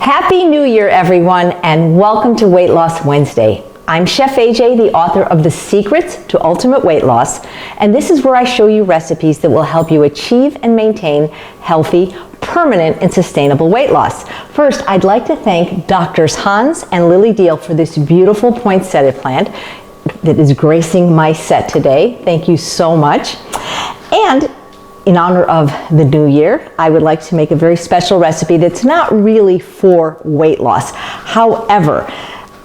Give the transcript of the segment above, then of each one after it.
Happy New Year, everyone, and welcome to Weight Loss Wednesday. I'm Chef AJ, the author of The Secrets to Ultimate Weight Loss, and this is where I show you recipes that will help you achieve and maintain healthy, permanent, and sustainable weight loss. First, I'd like to thank Doctors Hans and Lily Deal for this beautiful poinsettia plant that is gracing my set today. Thank you so much. And in honor of the new year, I would like to make a very special recipe that's not really for weight loss. However,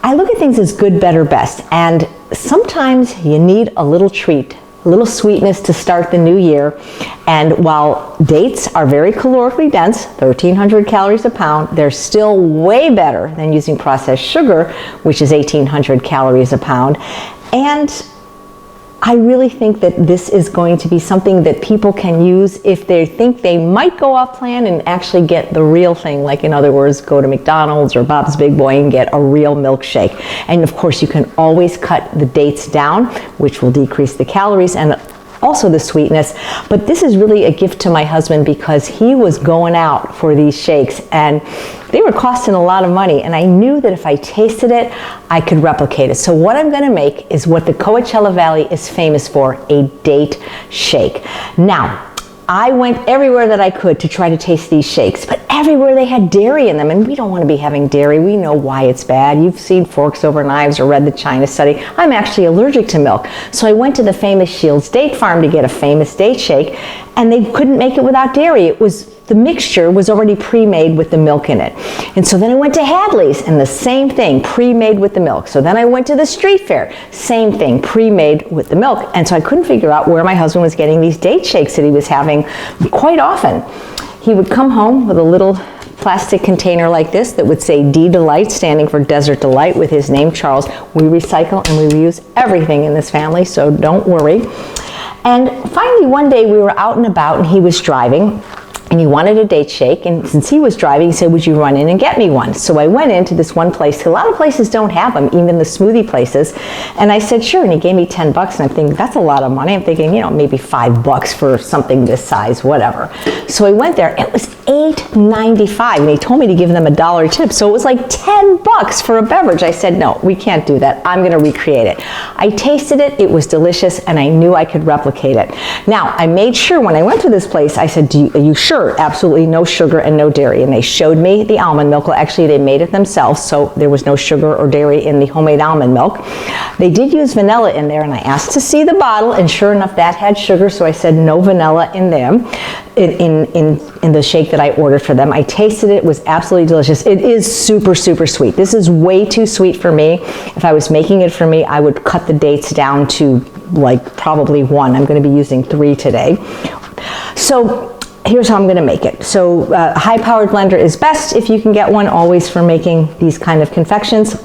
I look at things as good, better, best, and sometimes you need a little treat, a little sweetness to start the new year. And while dates are very calorically dense, 1,300 calories a pound, they're still way better than using processed sugar, which is 1,800 calories a pound. And I really think that this is going to be something that people can use if they think they might go off plan and actually get the real thing. Like, in other words, go to McDonald's or Bob's Big Boy and get a real milkshake. And of course, you can always cut the dates down, which will decrease the calories and also the sweetness. But this is really a gift to my husband because he was going out for these shakes and they were costing a lot of money, and I knew that if I tasted it, I could replicate it. So what I'm going to make is what the Coachella Valley is famous for, a date shake. Now, I went everywhere that I could to try to taste these shakes, but everywhere they had dairy in them, and we don't want to be having dairy. We know why it's bad. You've seen Forks Over Knives or read the China study. I'm actually allergic to milk. So I went to the famous Shields Date Farm to get a famous date shake, and they couldn't make it without dairy. The mixture was already pre-made with the milk in it. And so then I went to Hadley's, and the same thing, pre-made with the milk. So then I went to the street fair, same thing, pre-made with the milk. And so I couldn't figure out where my husband was getting these date shakes that he was having quite often. He would come home with a little plastic container like this that would say D Delight, standing for Desert Delight, with his name, Charles. We recycle and we reuse everything in this family, so don't worry. And finally, one day we were out and about, and he was driving, and he wanted a date shake, and since he was driving, he said, would you run in and get me one? So I went into this one place. A lot of places don't have them, even the smoothie places. And I said, sure, and he gave me $10, and I'm thinking, that's a lot of money. I'm thinking, maybe $5 for something this size, whatever. So I went there. It was $8.95, and he told me to give them $1 tip. So it was like $10 for a beverage. I said, no, we can't do that. I'm gonna recreate it. I tasted it, it was delicious, and I knew I could replicate it. Now, I made sure when I went to this place, I said, are you sure? Absolutely no sugar and no dairy. And they showed me the almond milk. Well, actually, they made it themselves, so there was no sugar or dairy in the homemade almond milk. They did use vanilla in there, and I asked to see the bottle, and sure enough, that had sugar, so I said no vanilla in them, in the shake that I ordered for them. I tasted it. It was absolutely delicious. It is super, super sweet. This is way too sweet for me. If I was making it for me, I would cut the dates down to like probably 1. I'm going to be using 3 today. So here's how I'm going to make it. So high-powered blender is best if you can get one, always, for making these kind of confections.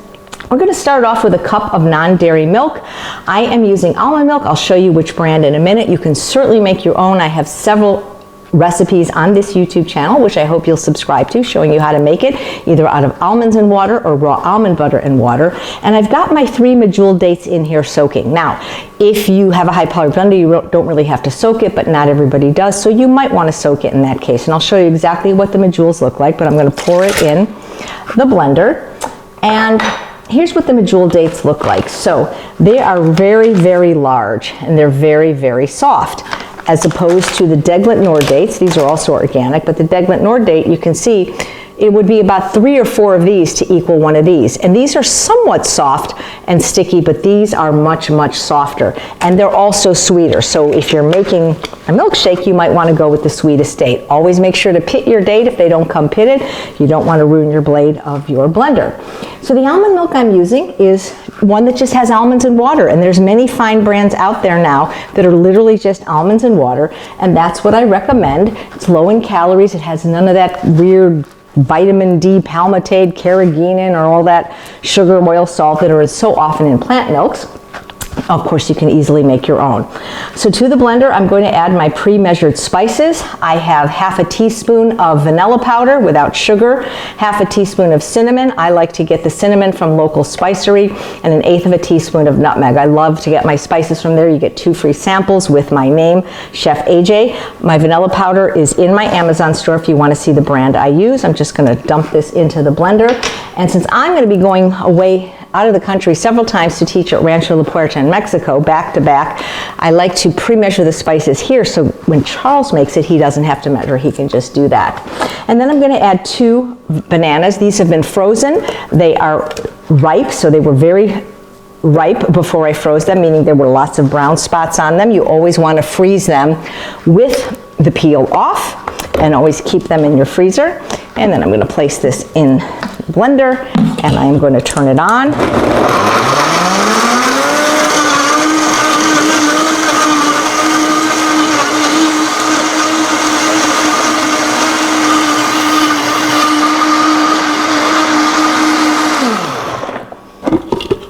We're going to start off with a cup of non-dairy milk. I am using almond milk. I'll show you which brand in a minute. You can certainly make your own. I have several recipes on this YouTube channel, which I hope you'll subscribe to, showing you how to make it either out of almonds and water or raw almond butter and water. And I've got my 3 medjool dates in here soaking. Now, if you have a high-powered blender, you don't really have to soak it, but not everybody does, so you might want to soak it in that case. And I'll show you exactly what the medjools look like, but I'm going to pour it in the blender. And here's what the medjool dates look like. So they are very, very large, and they're very, very soft, as opposed to the Deglet Nord dates. These are also organic, but the Deglet Nord date, you can see, it would be about 3 or 4 of these to equal one of these. And these are somewhat soft and sticky, but these are much, much softer. And they're also sweeter. So if you're making a milkshake, you might want to go with the sweetest date. Always make sure to pit your date if they don't come pitted. You don't want to ruin your blade of your blender. So the almond milk I'm using is one that just has almonds and water. And there's many fine brands out there now that are literally just almonds and water. And that's what I recommend. It's low in calories. It has none of that weird vitamin D, palmitate, carrageenan, or all that sugar, oil, salt that are so often in plant milks. Of course, you can easily make your own. So to the blender, I'm going to add my pre-measured spices. I have half a teaspoon of vanilla powder without sugar, half a teaspoon of cinnamon. I like to get the cinnamon from local spicery, and 1/8 of a teaspoon of nutmeg. I love to get my spices from there. You get 2 free samples with my name, Chef AJ. My vanilla powder is in my Amazon store if you want to see the brand I use. I'm just going to dump this into the blender. And since I'm going to be going away out of the country several times to teach at Rancho La Puerta in Mexico, back to back, I like to pre-measure the spices here so when Charles makes it, he doesn't have to measure, he can just do that. And then I'm going to add 2 bananas. These have been frozen. They are ripe, so they were very ripe before I froze them, meaning there were lots of brown spots on them. You always want to freeze them with the peel off and always keep them in your freezer. And then I'm going to place this in the blender and I am going to turn it on.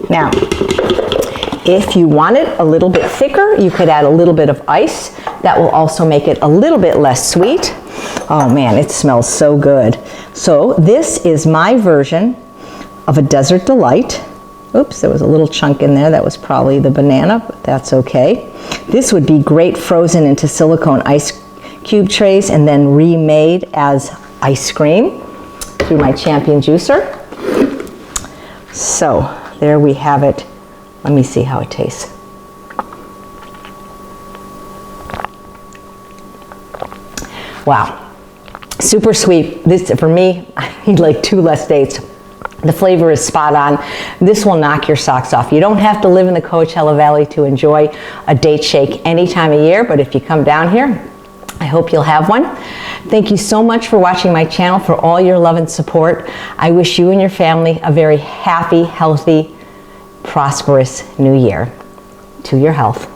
Now, if you want it a little bit thicker, you could add a little bit of ice. That will also make it a little bit less sweet. Oh man, it smells so good. So this is my version of a Desert Delight. Oops, there was a little chunk in there. That was probably the banana, but that's okay. This would be great frozen into silicone ice cube trays and then remade as ice cream through my Champion juicer. So there we have it. Let me see how it tastes. Wow, super sweet. This, for me, I need like 2 less dates. The flavor is spot on. This will knock your socks off. You don't have to live in the Coachella Valley to enjoy a date shake any time of year, but if you come down here, I hope you'll have one. Thank you so much for watching my channel, for all your love and support. I wish you and your family a very happy, healthy, prosperous new year. To your health.